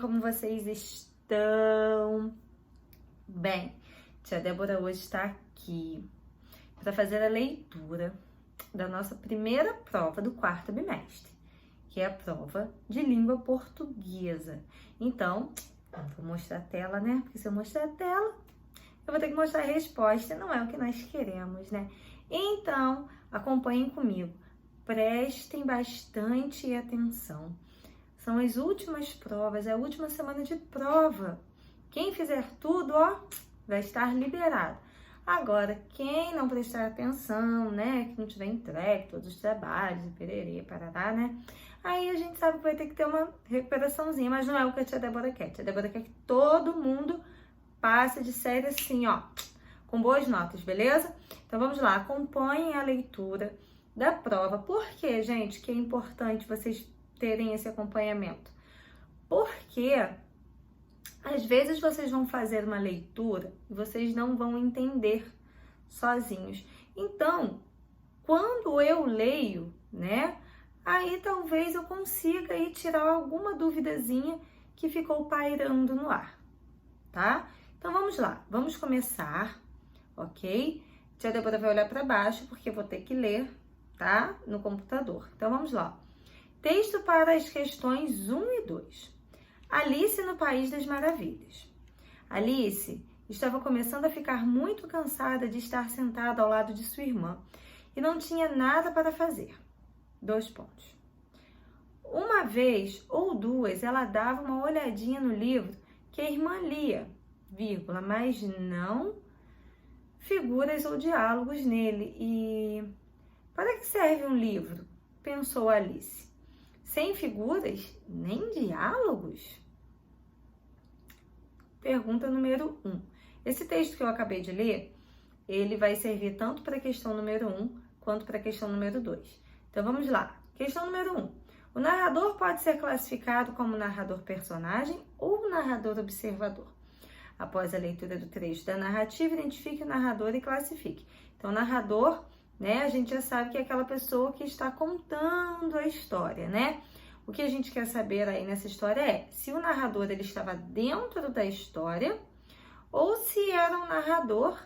como vocês estão? Bem, tia Débora hoje está aqui para fazer a leitura da nossa primeira prova do quarto bimestre, que é a prova de língua portuguesa. Então, vou mostrar a tela, né? Porque se eu mostrar a tela, eu vou ter que mostrar a resposta, não é o que nós queremos, né? Então, acompanhem comigo, prestem bastante atenção. São as últimas provas, é a última semana de prova. Quem fizer tudo, ó, vai estar liberado. Agora, quem não prestar atenção, né, que não tiver entregue todos os trabalhos, pererê, parará, né, aí a gente sabe que vai ter que ter uma recuperaçãozinha, mas não é o que a tia Débora quer. A tia Débora quer que todo mundo passe de série assim, ó, com boas notas, beleza? Então, vamos lá, acompanhem a leitura da prova. Por que, gente, que é importante vocês terem esse acompanhamento? Porque às vezes vocês vão fazer uma leitura e vocês não vão entender sozinhos. Então, quando eu leio, né, aí talvez eu consiga aí tirar alguma duvidazinha que ficou pairando no ar, tá? Então, vamos lá, vamos começar, ok? Tia Débora vai olhar para baixo porque eu vou ter que ler, tá? No computador. Então, vamos lá. Texto para as questões 1 e 2. Alice no País das Maravilhas. Alice estava começando a ficar muito cansada de estar sentada ao lado de sua irmã e não tinha nada para fazer. 2 pontos. Uma vez ou duas, ela dava uma olhadinha no livro que a irmã lia, vírgula, mas não figuras ou diálogos nele. E para que serve um livro? Pensou Alice. Sem figuras, nem diálogos? Pergunta número 1. Esse texto que eu acabei de ler, ele vai servir tanto para a questão número 1 quanto para a questão número 2. Então, vamos lá. Questão número 1. O narrador pode ser classificado como narrador personagem ou narrador observador. Após a leitura do trecho da narrativa, identifique o narrador e classifique. Então, narrador, né, a gente já sabe que é aquela pessoa que está contando a história, né? O que a gente quer saber aí nessa história é se o narrador ele estava dentro da história ou se era um narrador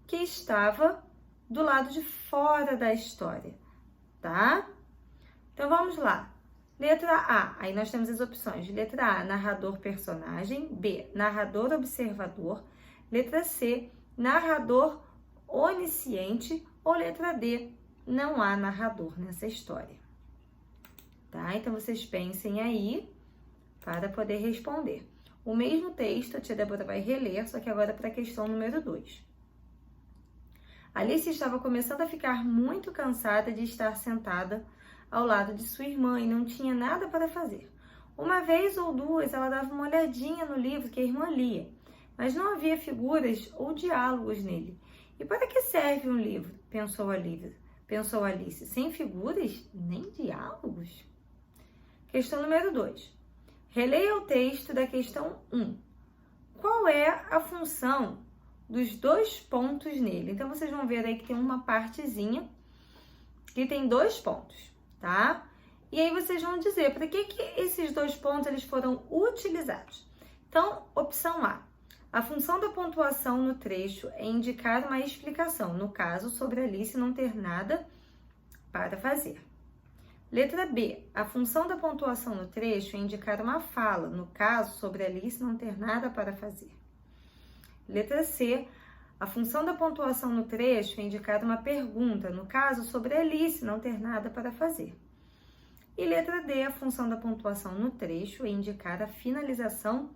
que estava do lado de fora da história, tá? Então, vamos lá. Letra A, aí nós temos as opções. Letra A, narrador personagem. B, narrador observador. Letra C, narrador onisciente. Ou letra D, não há narrador nessa história. Tá? Então, vocês pensem aí para poder responder. O mesmo texto, a tia Débora vai reler, só que agora para a questão número 2. Alice estava começando a ficar muito cansada de estar sentada ao lado de sua irmã e não tinha nada para fazer. Uma vez ou duas, ela dava uma olhadinha no livro que a irmã lia, mas não havia figuras ou diálogos nele. E para que serve um livro? Pensou Alice. Sem figuras, nem diálogos? Questão número 2. Releia o texto da questão 1. Qual é a função dos 2 pontos nele? Então, vocês vão ver aí que tem uma partezinha que tem 2 pontos, tá? E aí, vocês vão dizer para que esses 2 pontos eles foram utilizados. Então, opção A. A função da pontuação no trecho é indicar uma explicação, no caso, sobre Alice não ter nada para fazer. Letra B. A função da pontuação no trecho é indicar uma fala, no caso, sobre Alice não ter nada para fazer. Letra C. A função da pontuação no trecho é indicar uma pergunta, no caso, sobre Alice não ter nada para fazer. E letra D. A função da pontuação no trecho é indicar a finalização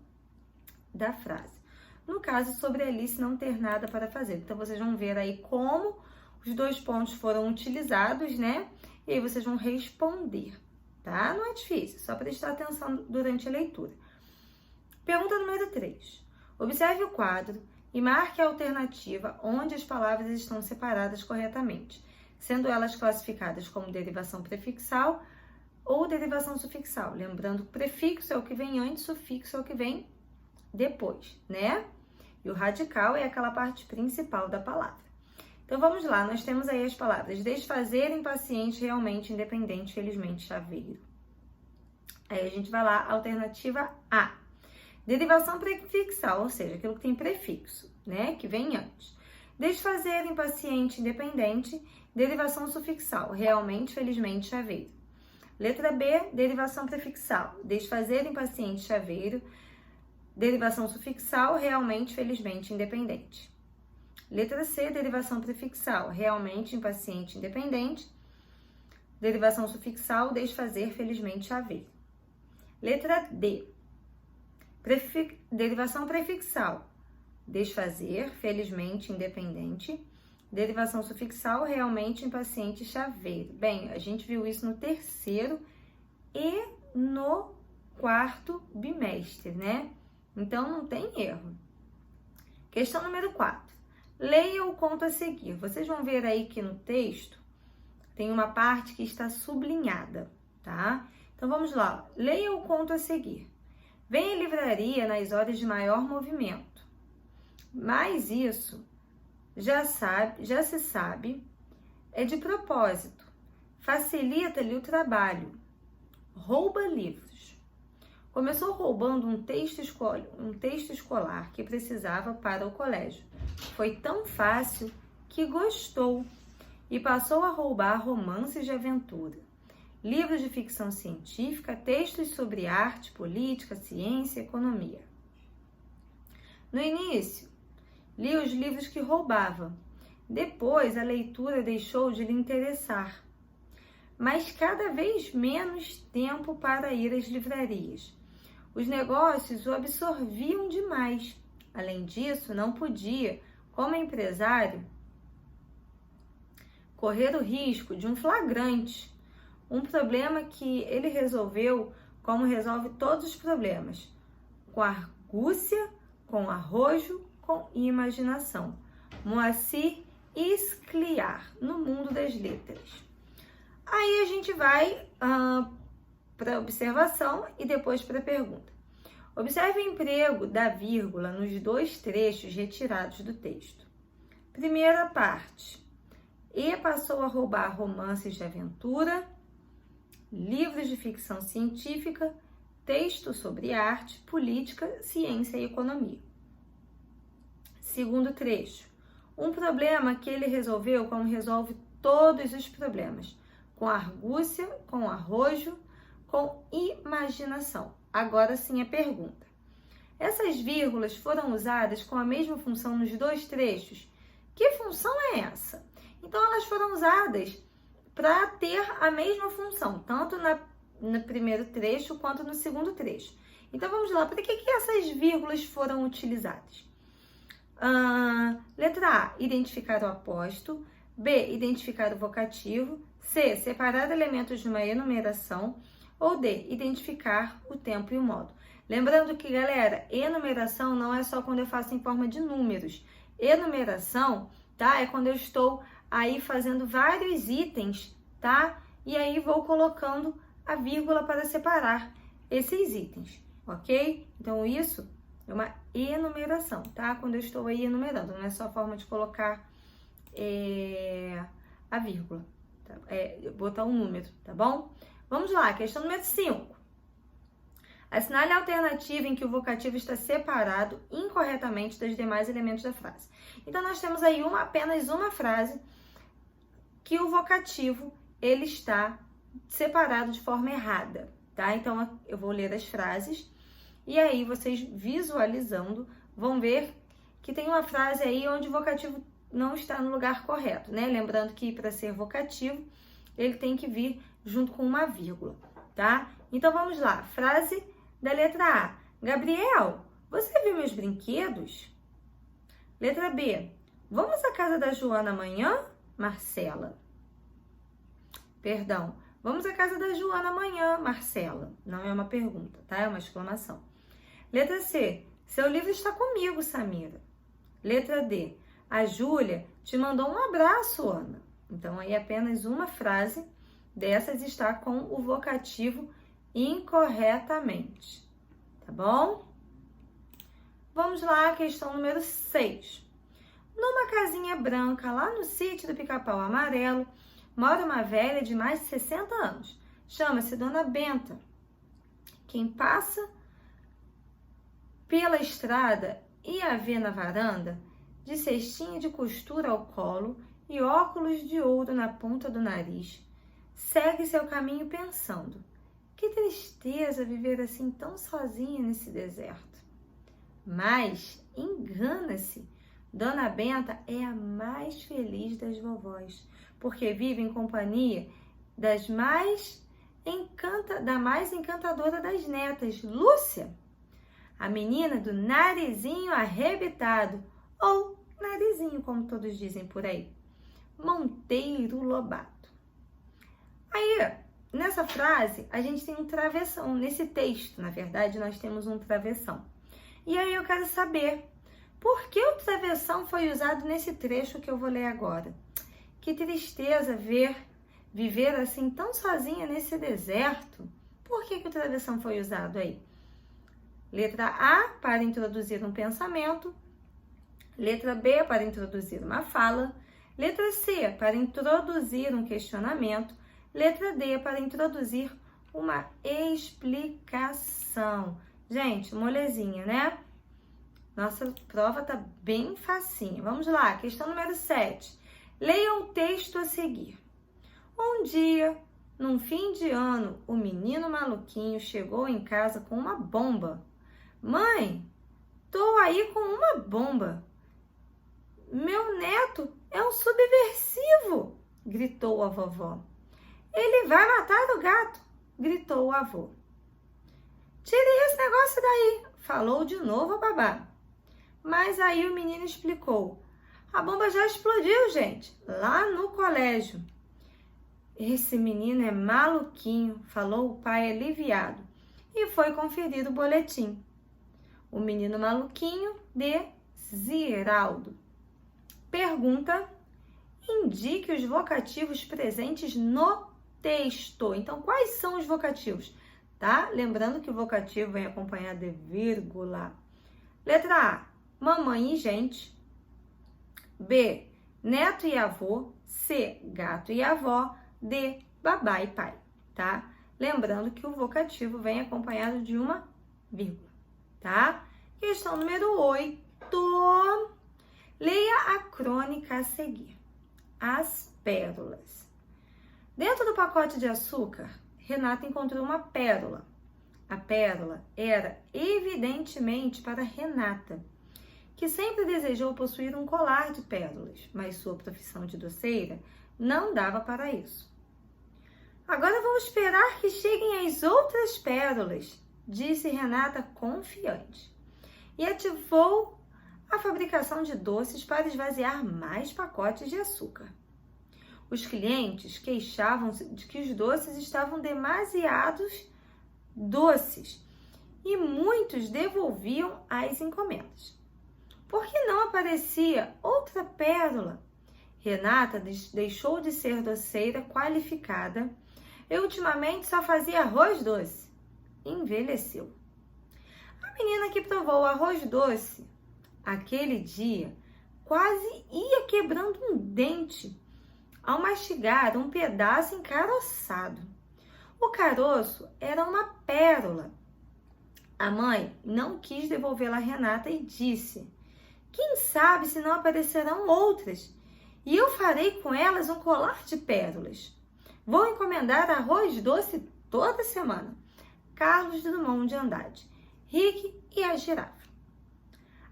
da frase. No caso, sobre Alice não ter nada para fazer. Então, vocês vão ver aí como os 2 pontos foram utilizados, né? E aí, vocês vão responder, tá? Não é difícil, só prestar atenção durante a leitura. Pergunta número 3. Observe o quadro e marque a alternativa onde as palavras estão separadas corretamente, sendo elas classificadas como derivação prefixal ou derivação sufixal. Lembrando que prefixo é o que vem antes, sufixo é o que vem depois, né? E o radical é aquela parte principal da palavra. Então, vamos lá. Nós temos aí as palavras desfazer, impaciente, realmente, independente, felizmente, chaveiro. Aí a gente vai lá, alternativa A. Derivação prefixal, ou seja, aquilo que tem prefixo, né? Que vem antes. Desfazer em paciente independente, derivação sufixal, realmente, felizmente, chaveiro. Letra B, derivação prefixal. Desfazer em paciente chaveiro, derivação sufixal, realmente, felizmente, independente. Letra C, derivação prefixal. Realmente, em paciente independente, derivação sufixal, desfazer, felizmente, chaveiro. Letra D, derivação prefixal. Desfazer, felizmente, independente. Derivação sufixal, realmente, em paciente chaveiro. Bem, a gente viu isso no terceiro e no quarto bimestre, né? Então, não tem erro. Questão número 4. Leia o conto a seguir. Vocês vão ver aí que no texto tem uma parte que está sublinhada, tá? Então, vamos lá. Leia o conto a seguir. Vem à livraria nas horas de maior movimento. Mas isso já se sabe, é de propósito. Facilita-lhe o trabalho. Rouba livros. Começou roubando um texto escolar que precisava para o colégio. Foi tão fácil que gostou e passou a roubar romances de aventura, livros de ficção científica, textos sobre arte, política, ciência e economia. No início, li os livros que roubava. Depois, a leitura deixou de lhe interessar. Mas cada vez menos tempo para ir às livrarias. Os negócios o absorviam demais. Além disso, não podia, como empresário, correr o risco de um flagrante. Um problema que ele resolveu como resolve todos os problemas. Com argúcia, com arrojo, com imaginação. Moacir Scliar, no mundo das letras. Aí a gente vai para a observação e depois para a pergunta. Observe o emprego da vírgula nos dois trechos retirados do texto. Primeira parte. E passou a roubar romances de aventura, livros de ficção científica, texto sobre arte, política, ciência e economia. Segundo trecho. Um problema que ele resolveu como resolve todos os problemas. Com argúcia, com arrojo, com imaginação. Agora sim a pergunta. Essas vírgulas foram usadas com a mesma função nos dois trechos? Que função é essa? Então, elas foram usadas para ter a mesma função, tanto no primeiro trecho quanto no segundo trecho. Então, vamos lá. Para que essas vírgulas foram utilizadas? Letra A, identificar o aposto. B, identificar o vocativo. C, separar elementos de uma enumeração. Ou D, identificar o tempo e o modo. Lembrando que, galera, enumeração não é só quando eu faço em forma de números. Enumeração, tá? É quando eu estou aí fazendo vários itens, tá? E aí vou colocando a vírgula para separar esses itens, ok? Então, isso é uma enumeração, tá? Quando eu estou aí enumerando, não é só a forma de colocar a vírgula, tá? Botar um número, tá bom? Vamos lá, questão número 5. Assinale a alternativa em que o vocativo está separado incorretamente dos demais elementos da frase. Então, nós temos aí apenas uma frase que o vocativo ele está separado de forma errada, tá? Então, eu vou ler as frases e aí vocês visualizando vão ver que tem uma frase aí onde o vocativo não está no lugar correto, né? Lembrando que para ser vocativo, ele tem que vir junto com uma vírgula, tá? Então, vamos lá. Frase da letra A. Gabriel, você viu meus brinquedos? Letra B. Vamos à casa da Joana amanhã? Marcela. Perdão. Vamos à casa da Joana amanhã, Marcela. Não é uma pergunta, tá? É uma exclamação. Letra C. Seu livro está comigo, Samira. Letra D. A Júlia te mandou um abraço, Ana. Então, aí apenas uma frase dessas está com o vocativo incorretamente. Tá bom? Vamos lá, questão número 6. Numa casinha branca, lá no sítio do Pica-Pau Amarelo, mora uma velha de mais de 60 anos. Chama-se Dona Benta. quem passa pela estrada e a vê na varanda, de cestinha de costura ao colo e óculos de ouro na ponta do nariz, segue seu caminho pensando: que tristeza viver assim tão sozinha nesse deserto. Mas engana-se, Dona Benta é a mais feliz das vovós, porque vive em companhia da mais encantadora das netas, Lúcia, a menina do narizinho arrebitado, ou narizinho, como todos dizem por aí, Monteiro Lobato. Aí, nessa frase, a gente tem um travessão. Nesse texto, na verdade, nós temos um travessão. E aí eu quero saber, por que o travessão foi usado nesse trecho que eu vou ler agora? Que tristeza viver assim tão sozinha nesse deserto. Por que o travessão foi usado aí? Letra A, para introduzir um pensamento. Letra B, para introduzir uma fala. Letra C, para introduzir um questionamento. Letra D, para introduzir uma explicação. Gente, molezinha, né? Nossa prova tá bem facinha. Vamos lá, questão número 7. Leia o texto a seguir. Um dia, num fim de ano, o menino maluquinho chegou em casa com uma bomba. Mãe, tô aí com uma bomba. Meu neto é um subversivo, gritou a vovó. Ele vai matar o gato, gritou o avô. Tire esse negócio daí, falou de novo a babá. Mas aí o menino explicou. A bomba já explodiu, gente, lá no colégio. Esse menino é maluquinho, falou o pai aliviado, e foi conferir o boletim. O menino maluquinho de Ziraldo. Pergunta: indique os vocativos presentes no texto. Então, quais são os vocativos? Tá? Lembrando que o vocativo vem acompanhado de vírgula. Letra A, mamãe e gente. B, neto e avô. C, gato e avó. D, babá e pai, tá? Lembrando que o vocativo vem acompanhado de uma vírgula, tá? Questão número 8. Leia a crônica a seguir. As pérolas. Dentro do pacote de açúcar, Renata encontrou uma pérola. A pérola era evidentemente para Renata, que sempre desejou possuir um colar de pérolas, mas sua profissão de doceira não dava para isso. Agora vamos esperar que cheguem as outras pérolas, disse Renata confiante, e ativou a fabricação de doces para esvaziar mais pacotes de açúcar. Os clientes queixavam-se de que os doces estavam demasiados doces e muitos devolviam as encomendas. Por que não aparecia outra pérola? Renata deixou de ser doceira qualificada e ultimamente só fazia arroz doce. Envelheceu. A menina que provou o arroz doce aquele dia quase ia quebrando um dente ao mastigar um pedaço encaroçado. O caroço era uma pérola. A mãe não quis devolvê-la a Renata e disse: quem sabe se não aparecerão outras, e eu farei com elas um colar de pérolas. Vou encomendar arroz doce toda semana. Carlos Drummond de Andrade, Rick e a Girafa.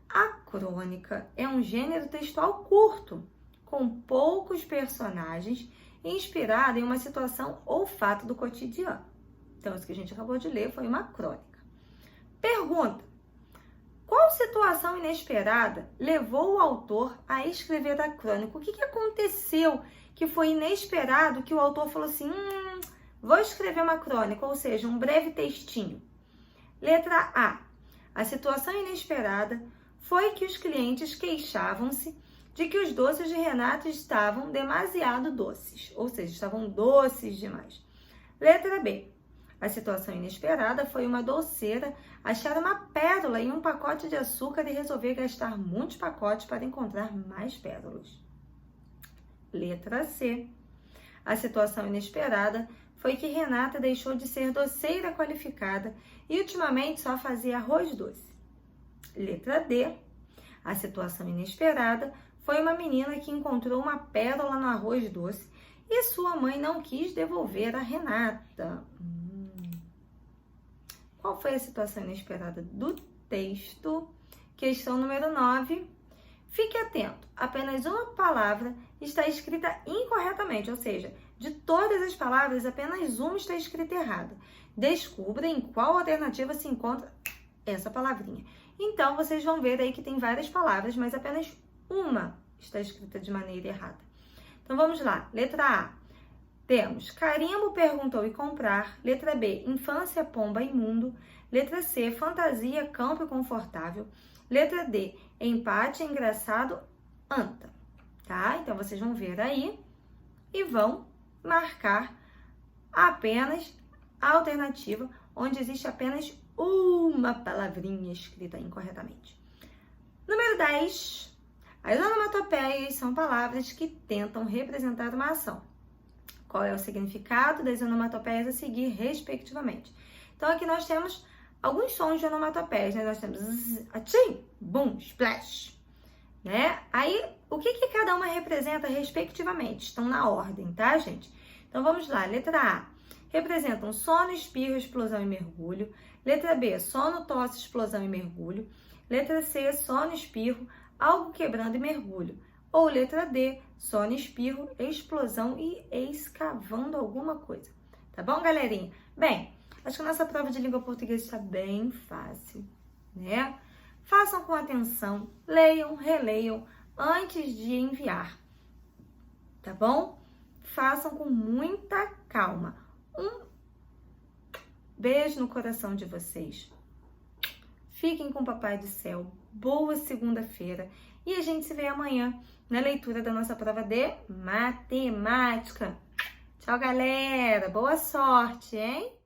A crônica é um gênero textual curto, com poucos personagens, inspirado em uma situação ou fato do cotidiano. Então, isso que a gente acabou de ler foi uma crônica. Pergunta: qual situação inesperada levou o autor a escrever a crônica? O que aconteceu que foi inesperado que o autor falou assim, vou escrever uma crônica, ou seja, um breve textinho? Letra A. A situação inesperada foi que os clientes queixavam-se de que os doces de Renata estavam demasiado doces, ou seja, estavam doces demais. Letra B. A situação inesperada foi uma doceira achar uma pérola em um pacote de açúcar e resolver gastar muitos pacotes para encontrar mais pérolas. Letra C. A situação inesperada foi que Renata deixou de ser doceira qualificada e ultimamente só fazia arroz doce. Letra D. A situação inesperada foi uma menina que encontrou uma pérola no arroz doce e sua mãe não quis devolver a Renata. Qual foi a situação inesperada do texto? Questão número 9. Fique atento, apenas uma palavra está escrita incorretamente, ou seja, de todas as palavras, apenas uma está escrita errada. Descubra em qual alternativa se encontra essa palavrinha. Então, vocês vão ver aí que tem várias palavras, mas apenas uma está escrita de maneira errada. Então, vamos lá. Letra A. Temos carimbo, perguntou e comprar. Letra B. Infância, pomba, imundo. Letra C. Fantasia, campo e confortável. Letra D. Empate, engraçado, anta. Tá? Então, vocês vão ver aí e vão marcar apenas a alternativa onde existe apenas uma palavrinha escrita incorretamente. Número 10. As onomatopeias são palavras que tentam representar uma ação. Qual é o significado das onomatopeias a seguir, respectivamente? Então, aqui nós temos alguns sons de onomatopeias, né? Nós temos atchim, bum, splash, né? Aí, o que cada uma representa respectivamente? Estão na ordem, tá, gente? Então, vamos lá. Letra A. Representam sono, espirro, explosão e mergulho. Letra B. Sono, tosse, explosão e mergulho. Letra C. Sono, espirro, algo quebrando e mergulho. Ou letra D. Sono, espirro, explosão e escavando alguma coisa. Tá bom, galerinha? Bem, acho que a nossa prova de língua portuguesa está bem fácil, né? Façam com atenção, leiam, releiam antes de enviar, tá bom? Façam com muita calma. Um beijo no coração de vocês. Fiquem com o Papai do Céu. Boa segunda-feira. E a gente se vê amanhã na leitura da nossa prova de matemática. Tchau, galera. Boa sorte, hein?